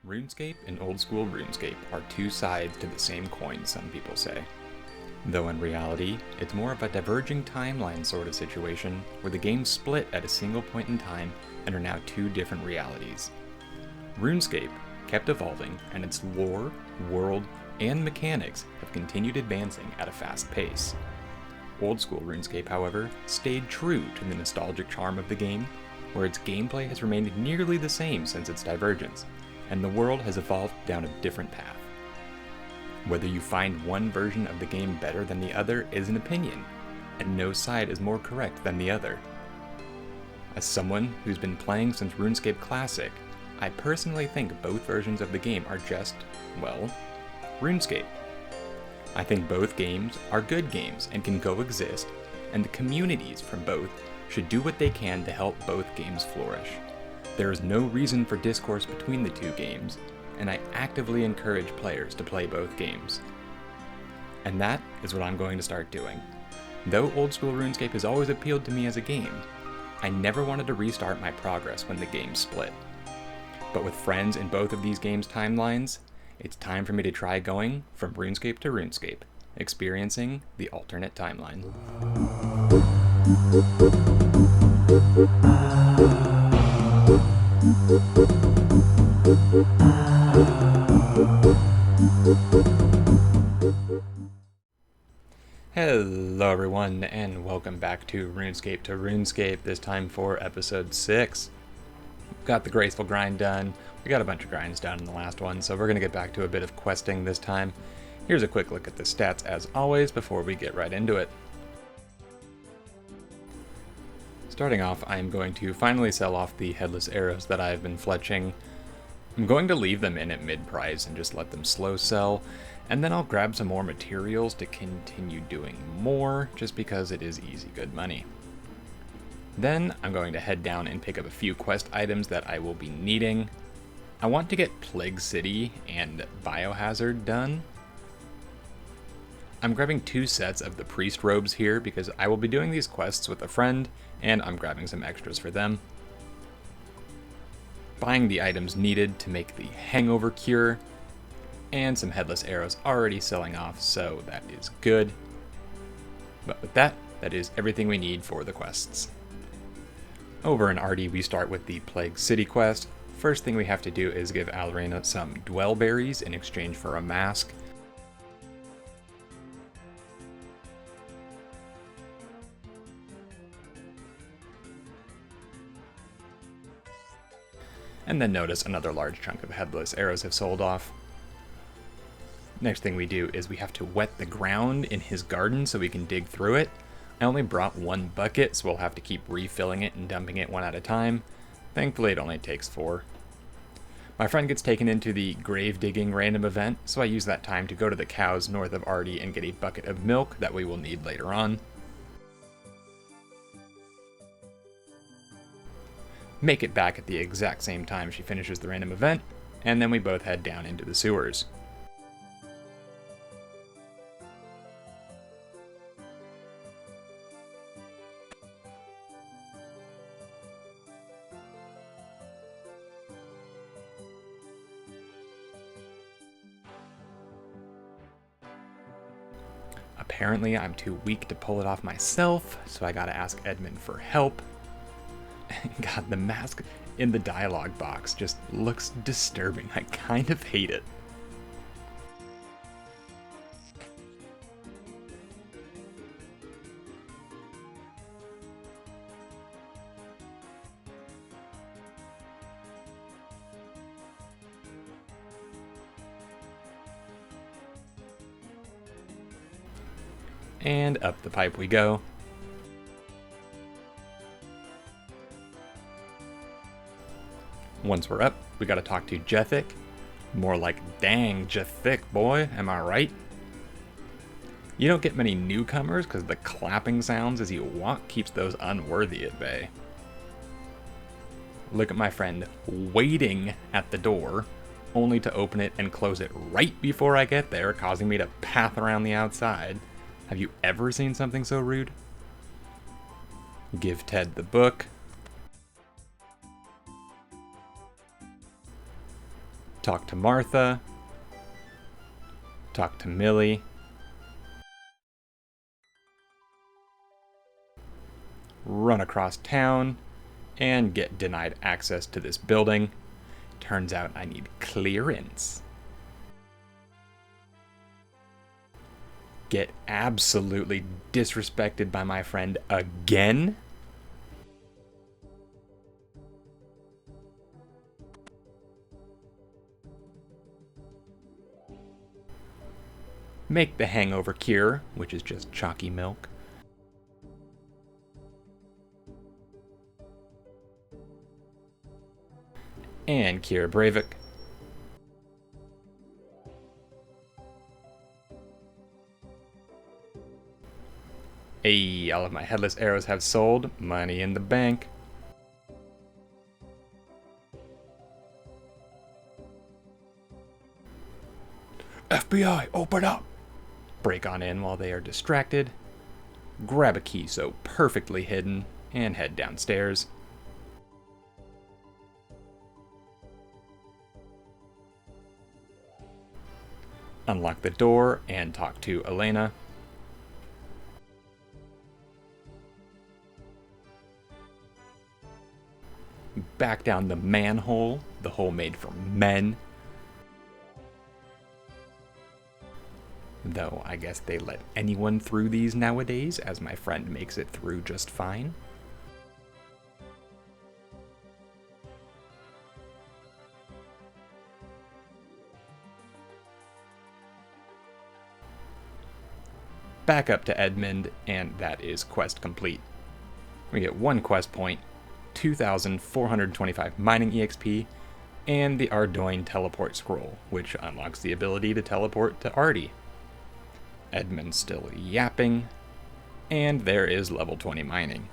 RuneScape and old school RuneScape are two sides to the same coin, some people say. Though in reality, it's more of a diverging timeline sort of situation where the games split at a single point in time and are now two different realities. RuneScape kept evolving, and its lore, world, and mechanics have continued advancing at a fast pace. Old school RuneScape, however, stayed true to the nostalgic charm of the game, where its gameplay has remained nearly the same since its divergence, and the world has evolved down a different path. Whether you find one version of the game better than the other is an opinion, and no side is more correct than the other. As someone who's been playing since RuneScape Classic, I personally think both versions of the game are just, well, RuneScape. I think both games are good games and can coexist, and the communities from both should do what they can to help both games flourish. There is no reason for discourse between the two games, and I actively encourage players to play both games. And that is what I'm going to start doing. Though old school RuneScape has always appealed to me as a game, I never wanted to restart my progress when the games split. But with friends in both of these games' timelines, it's time for me to try going from RuneScape to RuneScape, experiencing the alternate timeline. Hello everyone, and welcome back to RuneScape, this time for episode 6. Got the graceful grind done. We got a bunch of grinds done in the last one, so we're going to get back to a bit of questing this time. Here's a quick look at the stats as always before we get right into it. Starting off, I'm going to finally sell off the headless arrows that I've been fletching. I'm going to leave them in at mid-price and just let them slow sell, and then I'll grab some more materials to continue doing more, just because it is easy good money. Then I'm going to head down and pick up a few quest items that I will be needing. I want to get Plague City and Biohazard done. I'm grabbing 2 sets of the priest robes here because I will be doing these quests with a friend, and I'm grabbing some extras for them. Buying the items needed to make the hangover cure, and some headless arrows already selling off, so that is good. But with that is everything we need for the quests. Over in Artie, we start with the Plague City quest. First thing we have to do is give Alrena some dwell berries in exchange for a mask. And then notice another large chunk of headless arrows have sold off. Next thing we do is we have to wet the ground in his garden so we can dig through it. I only brought 1 bucket, so we'll have to keep refilling it and dumping it one at a time. Thankfully, it only takes 4. My friend gets taken into the grave digging random event, so I use that time to go to the cows north of Artie and get a bucket of milk that we will need later on. Make it back at the exact same time she finishes the random event, and then we both head down into the sewers. Apparently, I'm too weak to pull it off myself, so I gotta ask Edmund for help. God, the mask in the dialogue box just looks disturbing. I kind of hate it. And up the pipe we go. Once we're up, we gotta talk to Jethic. More like, dang, Jethic, boy, am I right? You don't get many newcomers because the clapping sounds as you walk keeps those unworthy at bay. Look at my friend waiting at the door, only to open it and close it right before I get there, causing me to path around the outside. Have you ever seen something so rude? Give Ted the book. talk to Martha, talk to Millie, run across town, and get denied access to this building. Turns out I need clearance. Get absolutely disrespected by my friend again? Make the hangover cure, which is just chalky milk. And Kira Breivik. Hey, all of my headless arrows have sold. Money in the bank. FBI, open up! Break on in while they are distracted. Grab a key so perfectly hidden, and head downstairs. Unlock the door and talk to Elena. Back down the manhole, the hole made for men. Though I guess they let anyone through these nowadays, as my friend makes it through just fine. Back up to Edmund, and that is quest complete. We get 1 quest point, 2,425 mining EXP, and the Ardoin teleport scroll, which unlocks the ability to teleport to Artie. Edmund's still yapping, and there is level 20 mining.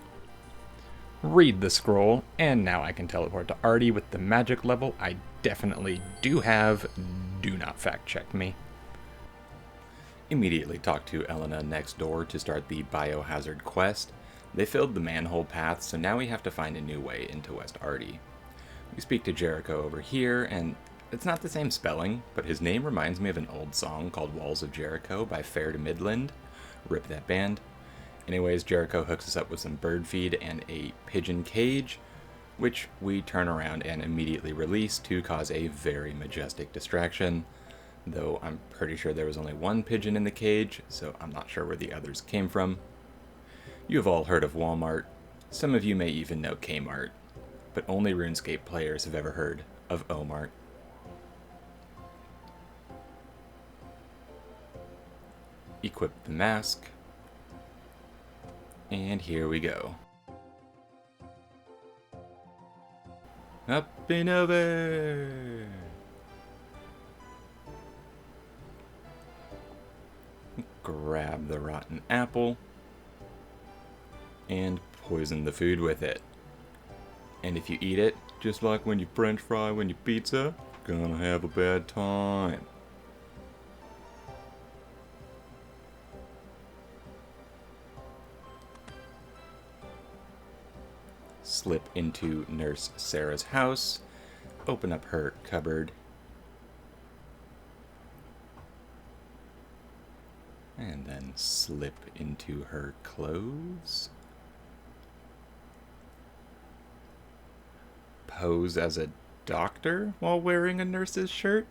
Read the scroll, and now I can teleport to Artie with the magic level I definitely do have. Do not fact check me. Immediately talk to Elena next door to start the biohazard quest. They filled the manhole path, so now we have to find a new way into West Artie. We speak to Jericho over here, and it's not the same spelling, but his name reminds me of an old song called Walls of Jericho by Fair to Midland. Rip that band. Anyways, Jericho hooks us up with some bird feed and a pigeon cage, which we turn around and immediately release to cause a very majestic distraction. Though I'm pretty sure there was only 1 pigeon in the cage, so I'm not sure where the others came from. You have all heard of Walmart. Some of you may even know Kmart, but only RuneScape players have ever heard of Omart. Equip the mask, and here we go. Up and over! Grab the rotten apple and poison the food with it. And if you eat it, just like when you french fry when you pizza, gonna have a bad time. Slip into Nurse Sarah's house, open up her cupboard, and then slip into her clothes. Pose as a doctor while wearing a nurse's shirt?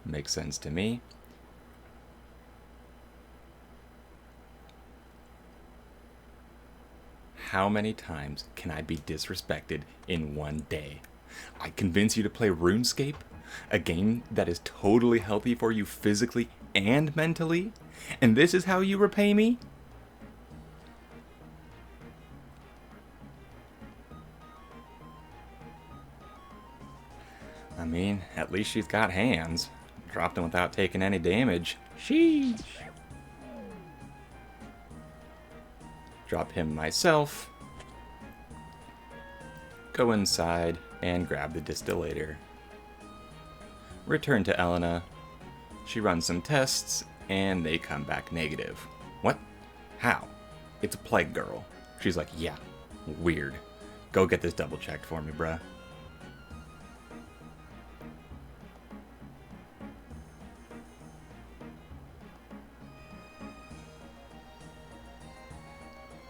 Makes sense to me. How many times can I be disrespected in one day? I convince you to play RuneScape, a game that is totally healthy for you physically and mentally, and this is how you repay me? I mean, at least she's got hands. Dropped them without taking any damage. Sheesh. Drop him myself. Go inside and grab the distillator. Return to Elena. She runs some tests and they come back negative. What? How? It's a plague girl. She's like, yeah, weird. Go get this double checked for me, bruh.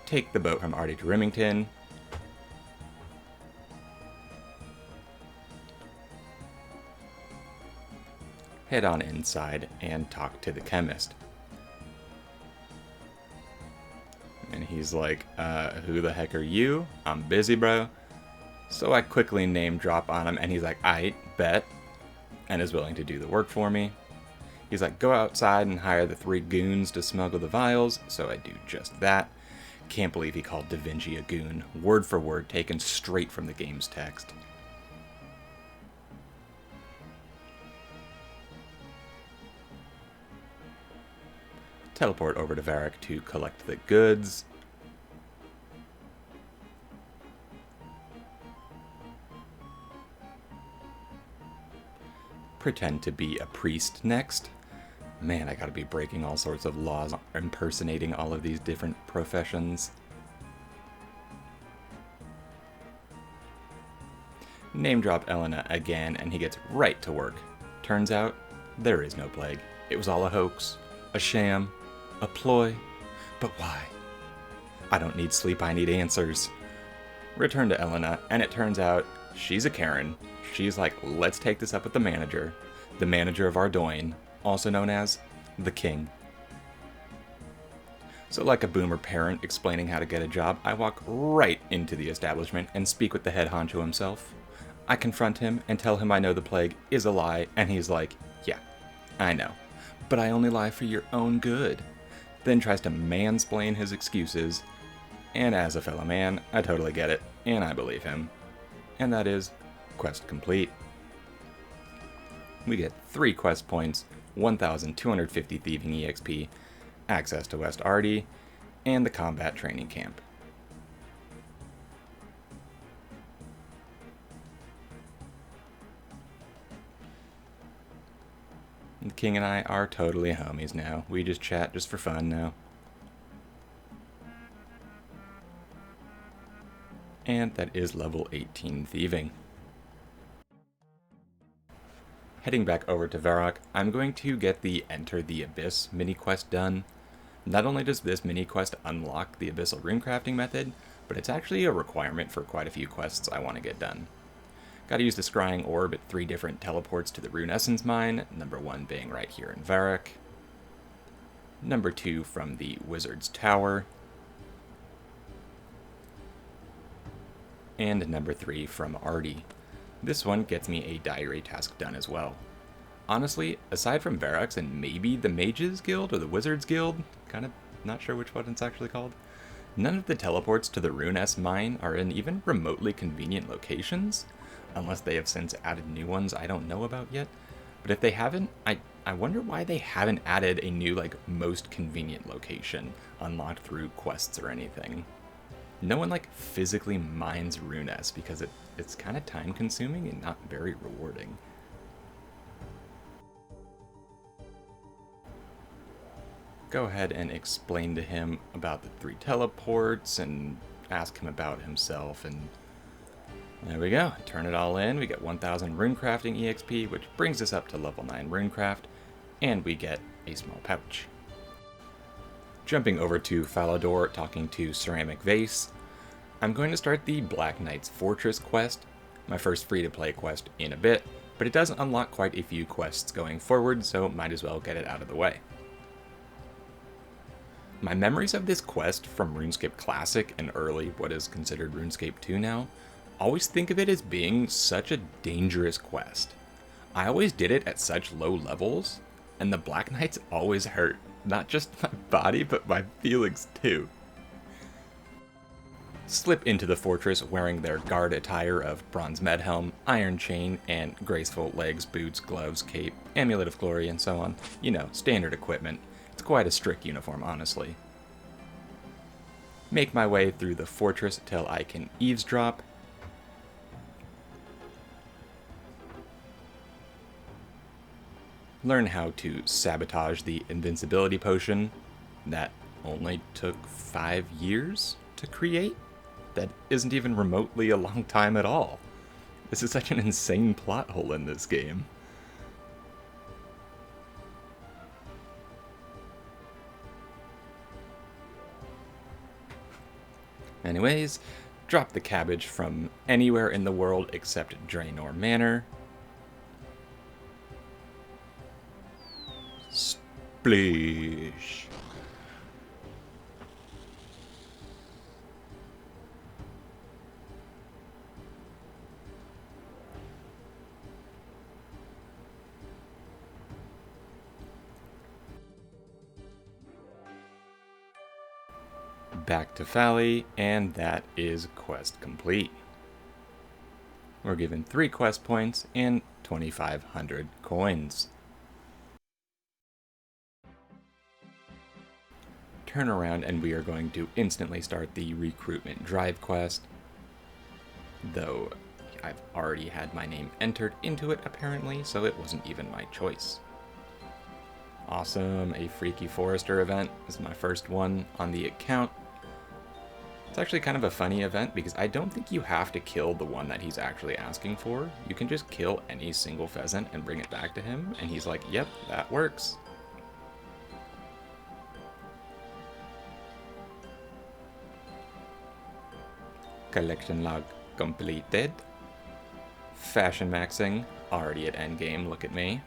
take the boat from Artie to Remington, head on inside and talk to the chemist. And he's like, who the heck are you? I'm busy, bro. So I quickly name drop on him, and he's like, I bet, and is willing to do the work for me. He's like, go outside and hire the 3 goons to smuggle the vials, so I do just that. Can't believe he called Da Vinci a goon, word for word taken straight from the game's text. Teleport over to Varric to collect the goods. Pretend to be a priest next. Man, I gotta be breaking all sorts of laws, impersonating all of these different professions. Name drop Elena again, and he gets right to work. Turns out, there is no plague. It was all a hoax, a sham, a ploy. But why? I don't need sleep, I need answers. Return to Elena, and it turns out she's a Karen. She's like, let's take this up with the manager of Ardoin, also known as the King. So like a boomer parent explaining how to get a job, I walk right into the establishment and speak with the head honcho himself. I confront him and tell him I know the plague is a lie, and he's like, yeah, I know, but I only lie for your own good. Then tries to mansplain his excuses, and as a fellow man, I totally get it, and I believe him. And that is quest complete. We get 3 quest points, 1,250 thieving EXP, access to West Artie, and the combat training camp. The King and I are totally homies now. We just chat just for fun now. And that is level 18 thieving. Heading back over to Varrock, I'm going to get the Enter the Abyss mini-quest done. Not only does this mini-quest unlock the Abyssal runecrafting method, but it's actually a requirement for quite a few quests I want to get done. Gotta use the Scrying Orb at 3 different teleports to the Rune Essence Mine, number 1 being right here in Varrock, number 2 from the Wizard's Tower, and number 3 from Artie. This one gets me a diary task done as well. Honestly, aside from Varrock's and maybe the Mages Guild or the Wizards Guild, kind of not sure which one it's actually called, none of the teleports to the Runescape mine are in even remotely convenient locations, unless they have since added new ones I don't know about yet. But if they haven't, I wonder why they haven't added a new, like, most convenient location unlocked through quests or anything. No one, like, physically mines Runescape because it's kind of time consuming and not very rewarding. Go ahead and explain to him about the 3 teleports and ask him about himself, and there we go. Turn it all in. We get 1,000 runecrafting EXP, which brings us up to level 9 runecraft, and we get a small pouch. Jumping over to Falador, talking to Ceramic Vase, I'm going to start the Black Knight's Fortress quest, my first free-to-play quest in a bit, but it does unlock quite a few quests going forward, so might as well get it out of the way. My memories of this quest from RuneScape Classic and early what is considered RuneScape 2 now, always think of it as being such a dangerous quest. I always did it at such low levels, and the Black Knights always hurt. Not just my body, but my feelings too. Slip into the fortress wearing their guard attire of bronze medhelm, iron chain, and graceful legs, boots, gloves, cape, amulet of glory, and so on. You know, standard equipment. It's quite a strict uniform, honestly. Make my way through the fortress till I can eavesdrop. Learn how to sabotage the invincibility potion that only took 5 years to create. That isn't even remotely a long time at all. This is such an insane plot hole in this game. Anyways, drop the cabbage from anywhere in the world except Draenor Manor. Splish. Back to Fally, and that is quest complete. We're given 3 quest points and 2,500 coins. Turn around and we are going to instantly start the recruitment drive quest, though I've already had my name entered into it apparently, so it wasn't even my choice. Awesome, a Freaky Forester event is my first one on the account. It's actually kind of a funny event because I don't think you have to kill the one that he's actually asking for. You can just kill any single pheasant and bring it back to him, and he's like, yep, that works. Collection log completed. Fashion maxing, already at endgame, look at me.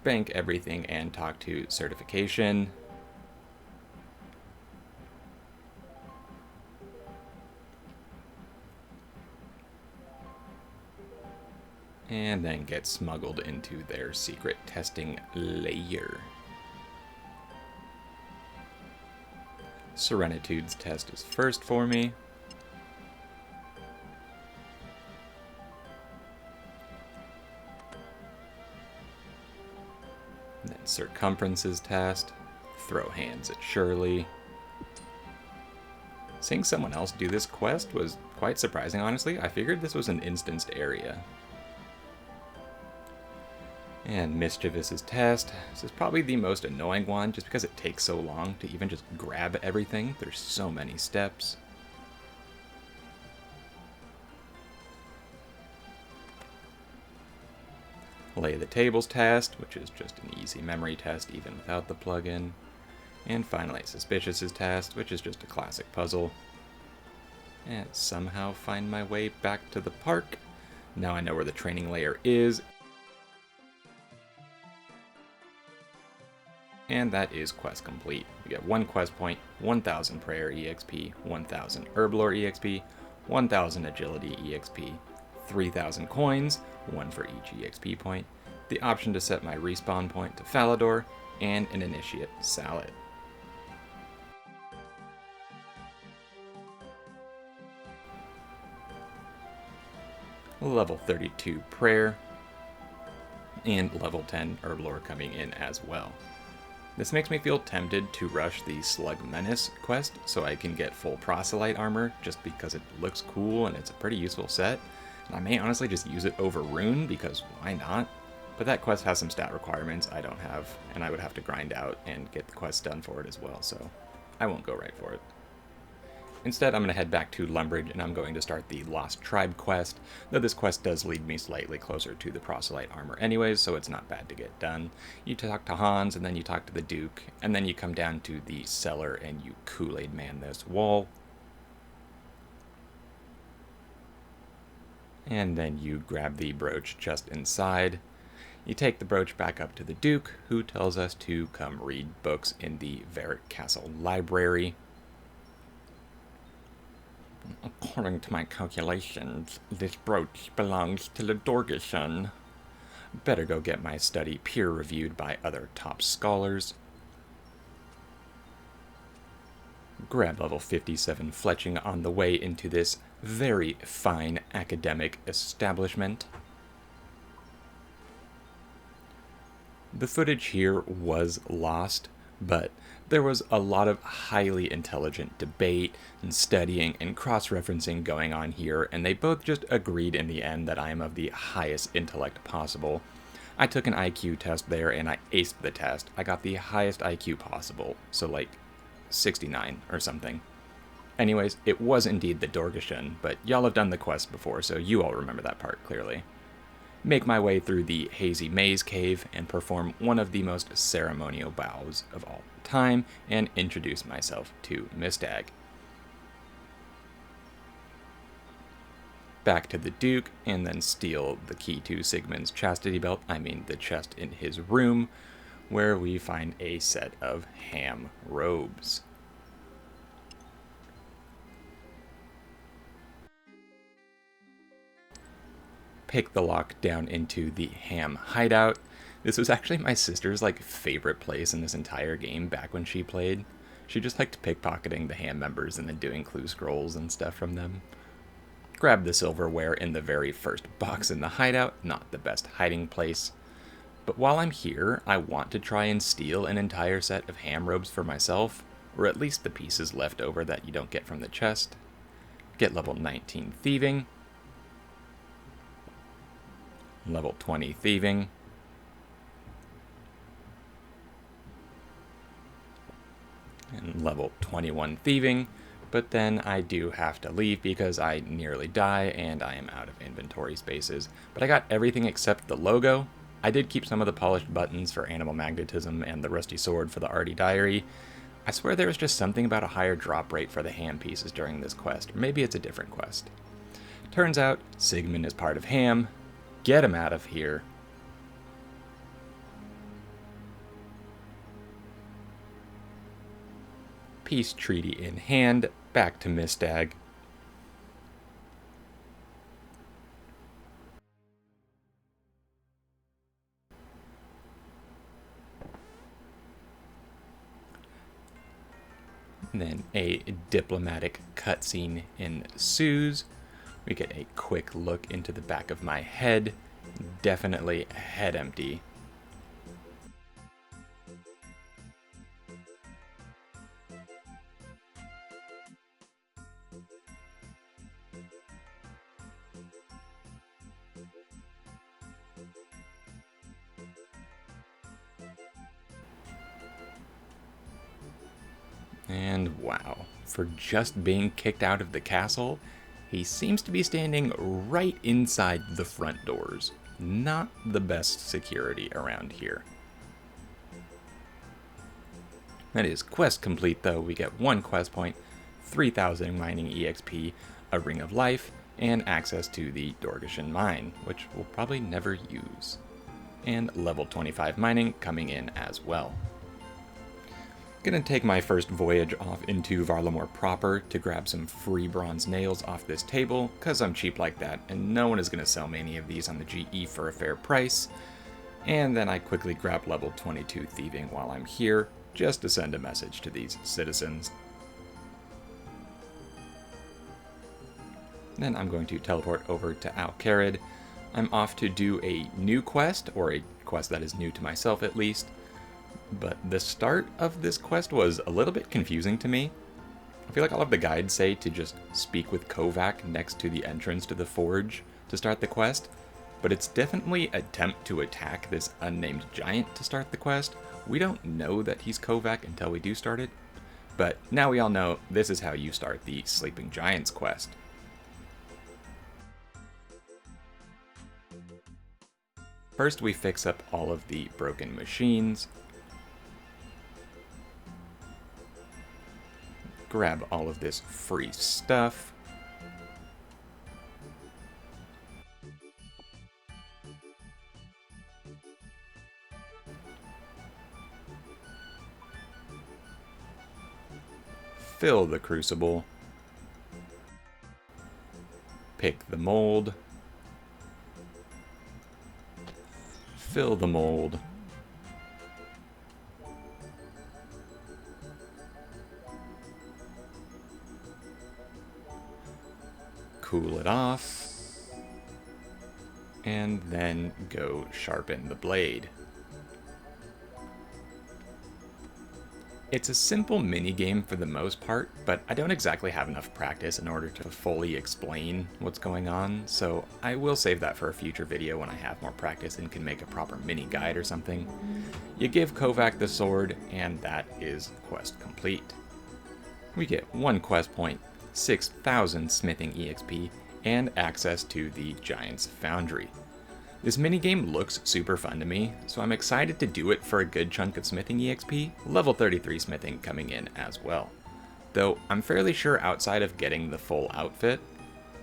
Bank everything and talk to certification. And then get smuggled into their secret testing layer. Serenitude's test is first for me. And then Circumference's test. Throw hands at Shirley. Seeing someone else do this quest was quite surprising, honestly. I figured this was an instanced area. And Mischievous's test. This is probably the most annoying one, just because it takes so long to even just grab everything. There's so many steps. Lay the Tables test, which is just an easy memory test even without the plugin. And finally Suspicious's test, which is just a classic puzzle. And somehow find my way back to the park. Now I know where the training layer is. And that is quest complete. We get 1 quest point, 1,000 prayer EXP, 1,000 herblore EXP, 1,000 agility EXP, 3,000 coins, 1 for each EXP point, the option to set my respawn point to Falador, and an initiate salad. Level 32 prayer, and level 10 herblore coming in as well. This makes me feel tempted to rush the Slug Menace quest so I can get full proselyte armor just because it looks cool and it's a pretty useful set. And I may honestly just use it over Rune because why not? But that quest has some stat requirements I don't have, and I would have to grind out and get the quest done for it as well, so I won't go right for it. Instead, I'm going to head back to Lumbridge, and I'm going to start the Lost Tribe quest, though this quest does lead me slightly closer to the proselyte armor anyways, so it's not bad to get done. You talk to Hans, and then you talk to the Duke, and then you come down to the cellar, and you Kool-Aid Man this wall. And then you grab the brooch just inside. You take the brooch back up to the Duke, who tells us to come read books in the Verric Castle Library. According to my calculations, this brooch belongs to the Dorgeson. Better go get my study peer-reviewed by other top scholars. Grab level 57 fletching on the way into this very fine academic establishment. The footage here was lost, but there was a lot of highly intelligent debate and studying and cross-referencing going on here, and they both just agreed in the end that I am of the highest intellect possible. I took an IQ test there and I aced the test. I got the highest IQ possible, so like 69 or something. Anyways, it was indeed the Dorgeson, but y'all have done the quest before, so you all remember that part clearly. make my way through the hazy maze cave, and perform one of the most ceremonial bows of all time, and introduce myself to Mistag. Back to the Duke, and then steal the key to Sigmund's chastity belt, the chest in his room, where we find a set of ham robes. Pick the lock down into the ham hideout. This was actually my sister's favorite place in this entire game back when she played. She just liked pickpocketing the ham members and then doing clue scrolls and stuff from them. Grab the silverware in the very first box in the hideout, not the best hiding place. But while I'm here, I want to try and steal an entire set of ham robes for myself, or at least the pieces left over that you don't get from the chest. Get level 19 thieving, level 20 thieving, and level 21 thieving, but then I do have to leave because I nearly die and I am out of inventory spaces. But I got everything except the logo. I did keep some of the polished buttons for Animal Magnetism and the rusty sword for the Artie Diary. I swear there was just something about a higher drop rate for the ham pieces during this quest, or maybe it's a different quest. Turns out Sigmund is part of ham. Get him out of here. Peace treaty in hand, back to Mistag. Then a diplomatic cutscene ensues. We get a quick look into the back of my head. Definitely head empty. And wow, for just being kicked out of the castle, he seems to be standing right inside the front doors. Not the best security around here. That is quest complete though. We get 1 quest point, 3,000 mining EXP, a Ring of Life, and access to the Dorgeshan mine, which we'll probably never use. And level 25 mining coming in as well. Gonna take my first voyage off into Varlamore proper to grab some free bronze nails off this table, cause I'm cheap like that, and no one is gonna sell me any of these on the GE for a fair price. And then I quickly grab level 22 thieving while I'm here, just to send a message to these citizens. Then I'm going to teleport over to Al-Kharid. I'm off to do a new quest, or a quest that is new to myself at least. But the start of this quest was a little bit confusing to me. I feel like all of the guides say to just speak with Kovac next to the entrance to the forge to start the quest, but it's definitely attempt to attack this unnamed giant to start the quest. We don't know that he's Kovac until we do start it, but now we all know this is how you start the Sleeping Giants quest. First we fix up all of the broken machines, grab all of this free stuff, fill the crucible, pick the mold, fill the mold, cool it off, and then go sharpen the blade. It's a simple minigame for the most part, but I don't exactly have enough practice in order to fully explain what's going on, so I will save that for a future video when I have more practice and can make a proper mini guide or something. You give Kovac the sword, and that is quest complete. We get 1 quest point, 6,000 smithing EXP, and access to the Giant's Foundry. This minigame looks super fun to me, so I'm excited to do it for a good chunk of smithing EXP, level 33 smithing coming in as well. Though I'm fairly sure outside of getting the full outfit,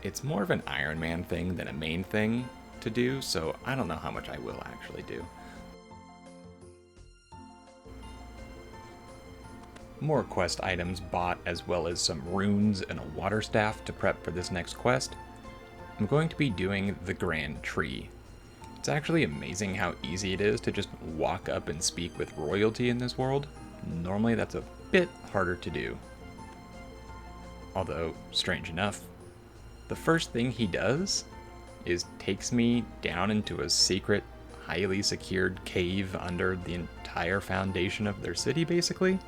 it's more of an Iron Man thing than a main thing to do, so I don't know how much I will actually do. More quest items bought, as well as some runes and a water staff to prep for this next quest. I'm going to be doing the Grand Tree. It's actually amazing how easy it is to just walk up and speak with royalty in this world. Normally that's a bit harder to do. Although, strange enough, the first thing he does is takes me down into a secret, highly secured cave under the entire foundation of their city, basically.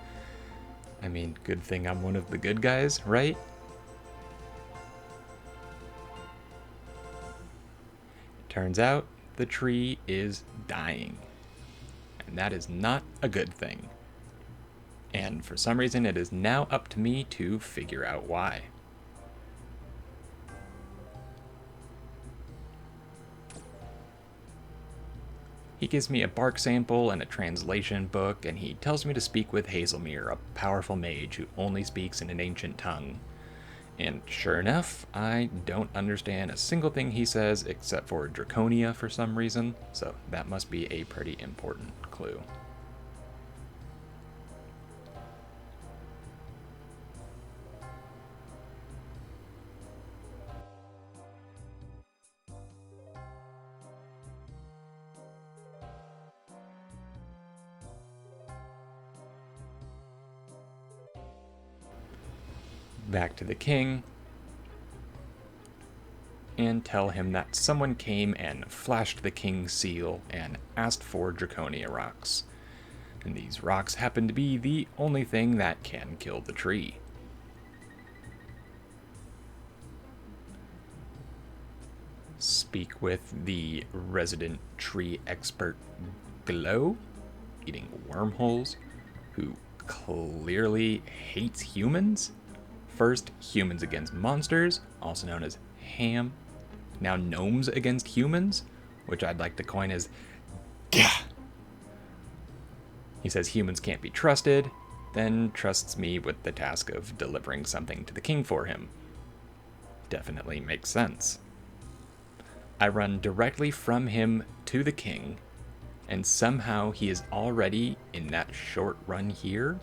I mean, good thing I'm one of the good guys, right? It turns out the tree is dying, and that is not a good thing. And for some reason, it is now up to me to figure out why. He gives me a bark sample and a translation book, and he tells me to speak with Hazelmere, a powerful mage who only speaks in an ancient tongue. And sure enough, I don't understand a single thing he says except for Draconia for some reason, so that must be a pretty important clue. Back to the king, and tell him that someone came and flashed the king's seal and asked for Draconia rocks. And these rocks happen to be the only thing that can kill the tree. Speak with the resident tree expert Glow, eating wormholes, who clearly hates humans. First, humans against monsters, also known as ham. Now gnomes against humans, which I'd like to coin as Gah. He says humans can't be trusted, then trusts me with the task of delivering something to the king for him. Definitely makes sense. I run directly from him to the king, and somehow he is already, in that short run here,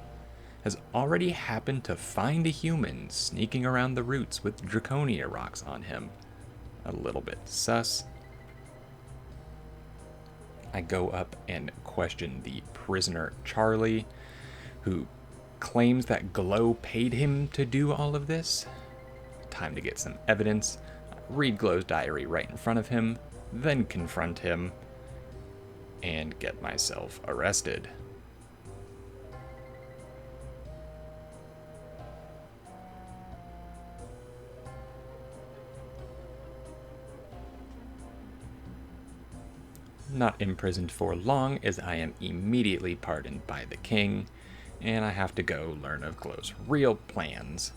has already happened to find a human sneaking around the roots with Draconia rocks on him. A little bit sus. I go up and question the prisoner Charlie, who claims that Glow paid him to do all of this. Time to get some evidence. Read Glow's diary right in front of him, then confront him, and get myself arrested. Not imprisoned for long, as I am immediately pardoned by the king, and I have to go learn of Glow's real plans.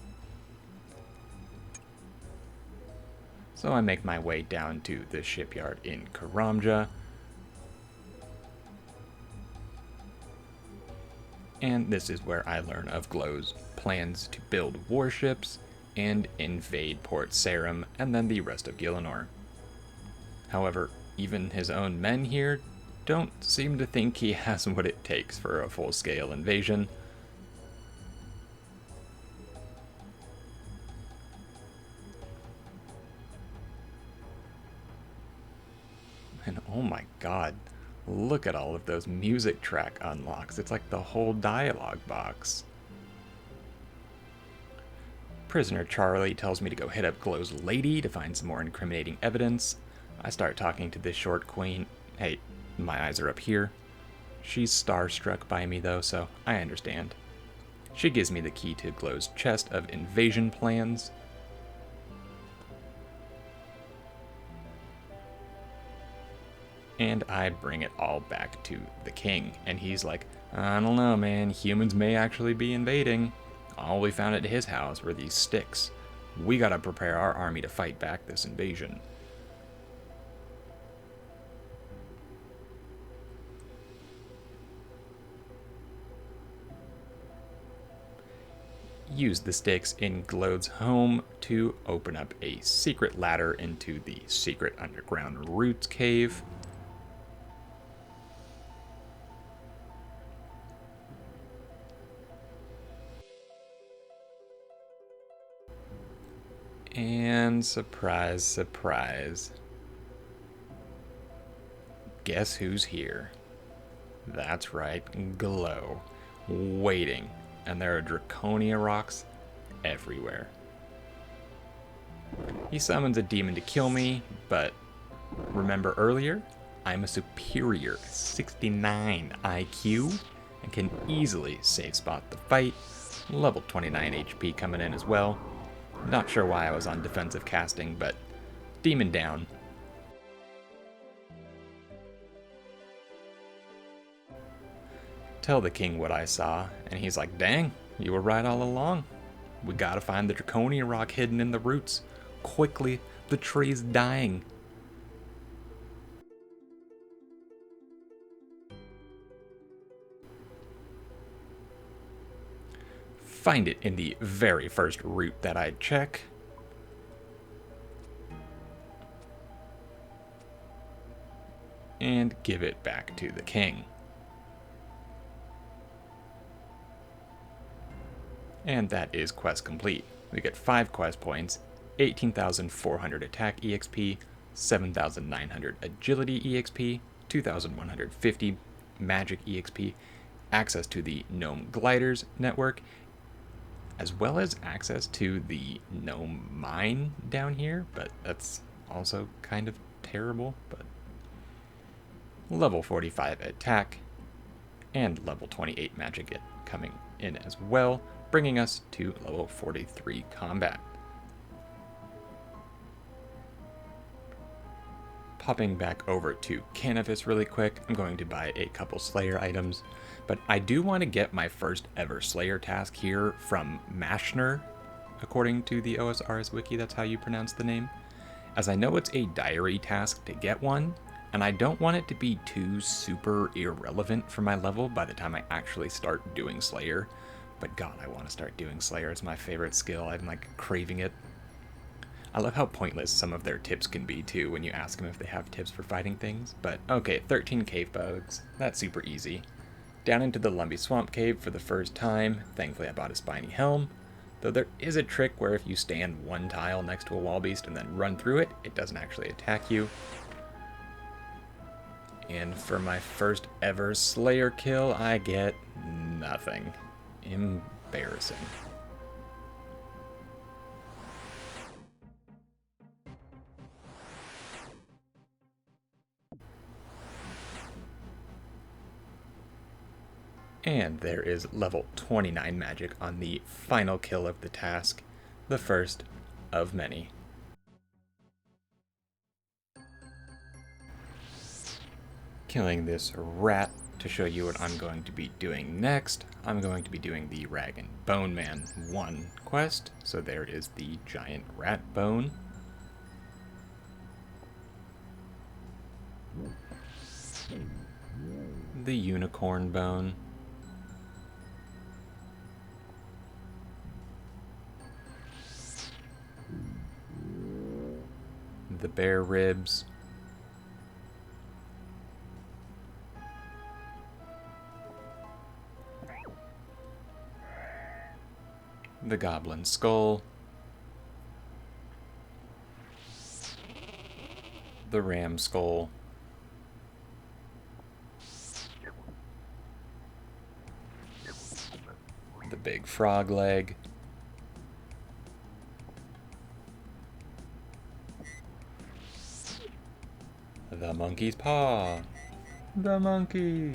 So I make my way down to the shipyard in Karamja, and this is where I learn of Glow's plans to build warships and invade Port Sarim and then the rest of Gielinor. However, even his own men here don't seem to think he has what it takes for a full-scale invasion. And oh my god, look at all of those music track unlocks. It's like the whole dialogue box. Prisoner Charlie tells me to go hit up Glow's lady to find some more incriminating evidence. I start talking to this short queen. Hey, my eyes are up here. She's starstruck by me though, so I understand. She gives me the key to Glow's chest of invasion plans. And I bring it all back to the king, and he's like, I don't know, man, humans may actually be invading. All we found at his house were these sticks. We gotta prepare our army to fight back this invasion. use the sticks in Glode's home to open up a secret ladder into the secret underground roots cave. And surprise, surprise. Guess who's here? That's right, Glow. Waiting. And there are Draconia rocks everywhere. He summons a demon to kill me, but remember earlier? I'm a superior 69 IQ and can easily safe spot the fight. Level 29 HP coming in as well. Not sure why I was on defensive casting, but demon down. Tell the king what I saw, and he's like, dang, you were right all along. We gotta find the Draconia rock hidden in the roots. Quickly, the tree's dying. Find it in the very first root that I check. And give it back to the king. And that is quest complete. We get 5 quest points, 18,400 attack EXP, 7,900 agility EXP, 2,150 magic EXP, access to the Gnome Gliders network, as well as access to the Gnome Mine down here, but that's also kind of terrible. But level 45 attack and level 28 magic coming in as well, bringing us to level 43 combat. Popping back over to Canvas really quick, I'm going to buy a couple Slayer items, but I do want to get my first ever Slayer task here from Mashner, according to the OSRS wiki, that's how you pronounce the name, as I know it's a diary task to get one, and I don't want it to be too super irrelevant for my level by the time I actually start doing Slayer. But God, I want to start doing Slayer. It's my favorite skill. I'm like craving it. I love how pointless some of their tips can be too when you ask them if they have tips for fighting things. But okay, 13 cave bugs. That's super easy. Down into the Lumpy Swamp Cave for the first time. Thankfully I bought a spiny helm. Though there is a trick where if you stand one tile next to a wall beast and then run through it, it doesn't actually attack you. And for my first ever Slayer kill, I get nothing. Embarrassing. And there is level 29 magic on the final kill of the task, the first of many. Killing this rat to show you what I'm going to be doing next. I'm going to be doing the Rag and Bone Man 1 quest. So there is the giant rat bone. The unicorn bone. The bear ribs. The goblin skull. The ram skull. The big frog leg. The monkey's paw. The monkey.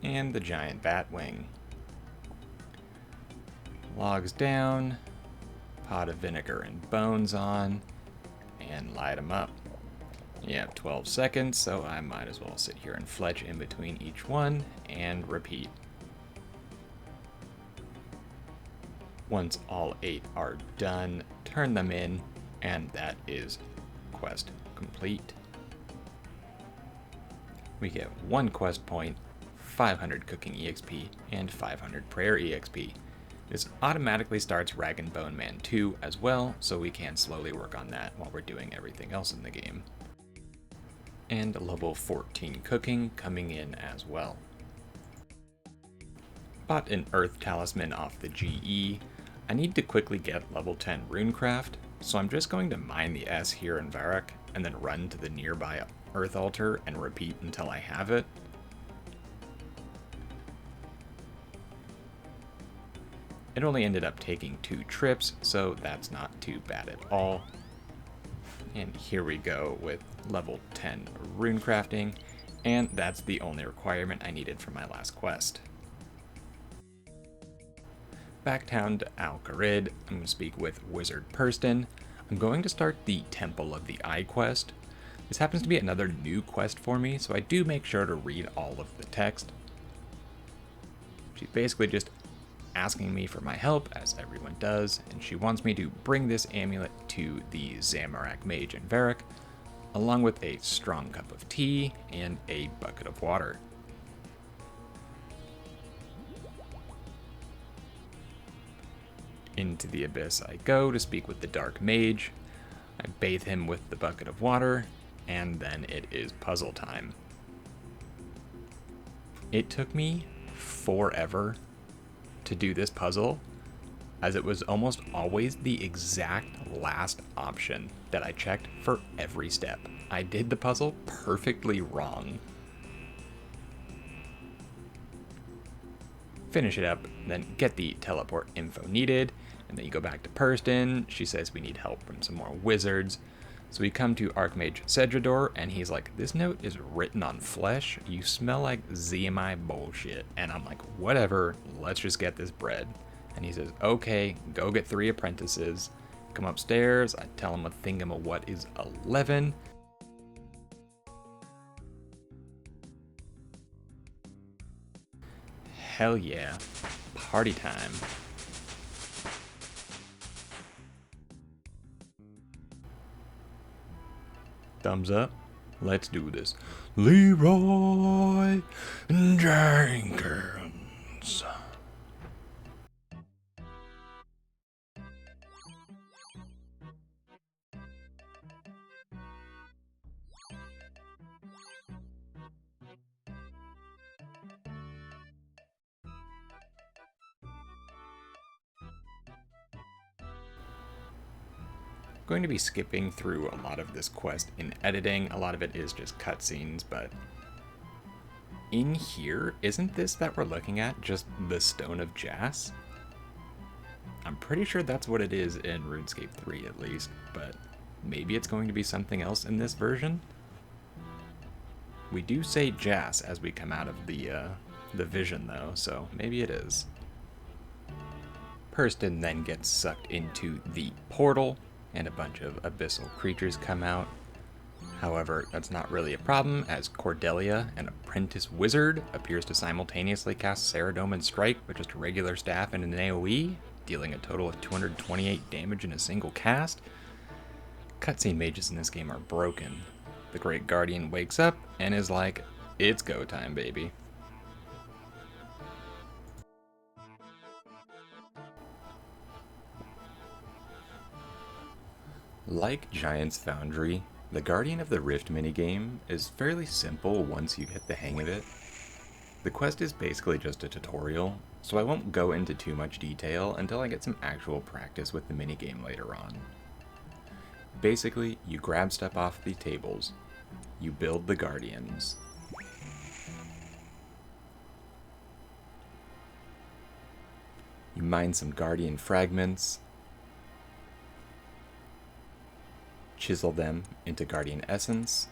And the giant bat wing. Logs down, pot of vinegar and bones on, and light them up. You have 12 seconds, so I might as well sit here and fletch in between each one and repeat. Once all 8 are done, turn them in, and that is quest complete. We get 1 quest point 500 cooking EXP, and 500 prayer EXP. This automatically starts Rag and Bone Man 2 as well, so we can slowly work on that while we're doing everything else in the game. And level 14 cooking coming in as well. Bought an Earth Talisman off the GE. I need to quickly get level 10 Runecraft, so I'm just going to mine the S here in Varrock, and then run to the nearby Earth Altar and repeat until I have it. It only ended up taking 2 trips, so that's not too bad at all. And here we go with level 10 runecrafting, and that's the only requirement I needed for my last quest. Back down to Al-Qarid, I'm going to speak with Wizard Purston. I'm going to start the Temple of the Eye quest. This happens to be another new quest for me, so I do make sure to read all of the text. She's basically just asking me for my help, as everyone does, and she wants me to bring this amulet to the Zamorak Mage in Varrock, along with a strong cup of tea and a bucket of water. Into the Abyss I go to speak with the Dark Mage. I bathe him with the bucket of water, and then it is puzzle time. It took me forever to do this puzzle, as it was almost always the exact last option that I checked for every step. I did the puzzle perfectly wrong. Finish it up, then get the teleport info needed, and then you go back to Purston. She says we need help from some more wizards. So we come to Archmage Sedrador, and he's like, this note is written on flesh. You smell like ZMI bullshit. And I'm like, whatever, let's just get this bread. And he says, okay, go get 3 apprentices. Come upstairs, I tell him a thingam of what is 11. Hell yeah, party time. Thumbs up. Let's do this. Leroy Jenkins. Going to be skipping through a lot of this quest in editing. A lot of it is just cutscenes, but in here, isn't this that we're looking at just the Stone of Jas? I'm pretty sure that's what it is in RuneScape 3 at least, but maybe it's going to be something else in this version? We do say Jas as we come out of the vision though, so maybe it is. Purston then gets sucked into the portal, and a bunch of abyssal creatures come out. However, that's not really a problem, as Cordelia, an apprentice wizard, appears to simultaneously cast Saradomin Strike with just a regular staff and an AoE, dealing a total of 228 damage in a single cast. Cutscene mages in this game are broken. The Great Guardian wakes up and is like, it's go time, baby. Like Giant's Foundry, the Guardian of the Rift minigame is fairly simple once you get the hang of it. The quest is basically just a tutorial, so I won't go into too much detail until I get some actual practice with the minigame later on. Basically, you grab stuff off the tables, you build the Guardians. You mine some Guardian fragments, chisel them into Guardian Essence,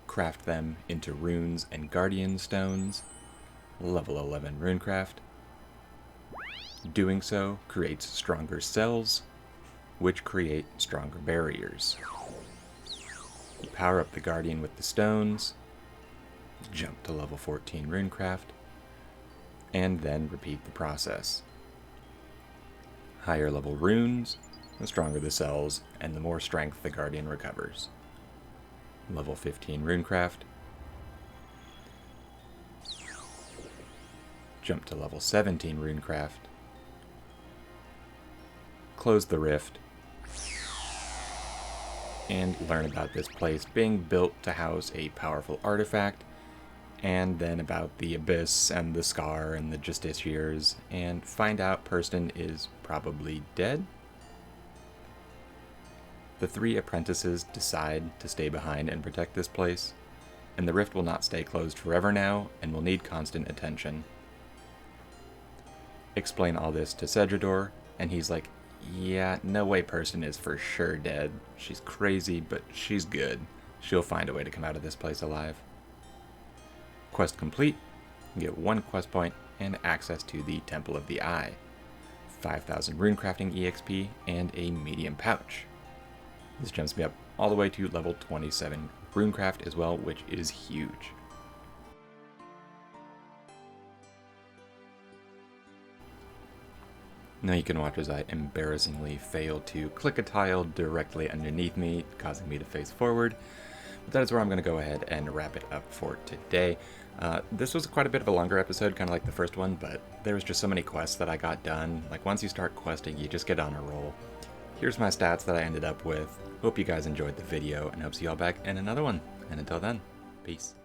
craft them into runes and Guardian Stones, level 11 Runecraft. Doing so creates stronger cells, which create stronger barriers. You power up the Guardian with the stones, jump to level 14 Runecraft, and then repeat the process. Higher level runes, the stronger the cells, and the more strength the Guardian recovers. Level 15 Runecraft. jump to level 17 Runecraft, close the rift, and learn about this place being built to house a powerful artifact, and then about the Abyss and the Scar and the Justiciars, and find out Person is probably dead. The 3 apprentices decide to stay behind and protect this place, and the rift will not stay closed forever now, and will need constant attention. Explain all this to Cedrador, and he's like, yeah, no way Person is for sure dead. She's crazy, but she's good. She'll find a way to come out of this place alive. Quest complete. You get 1 quest point and access to the Temple of the Eye, 5,000 runecrafting EXP, and a medium pouch. This jumps me up all the way to level 27 runecraft as well, which is huge. Now you can watch as I embarrassingly fail to click a tile directly underneath me, causing me to face forward. But that is where I'm going to go ahead and wrap it up for today. This was quite a bit of a longer episode, kind of like the first one, but there was just so many quests that I got done. Like, once you start questing, you just get on a roll. Here's my stats that I ended up with. Hope you guys enjoyed the video, and hope to see y'all back in another one. And until then, peace.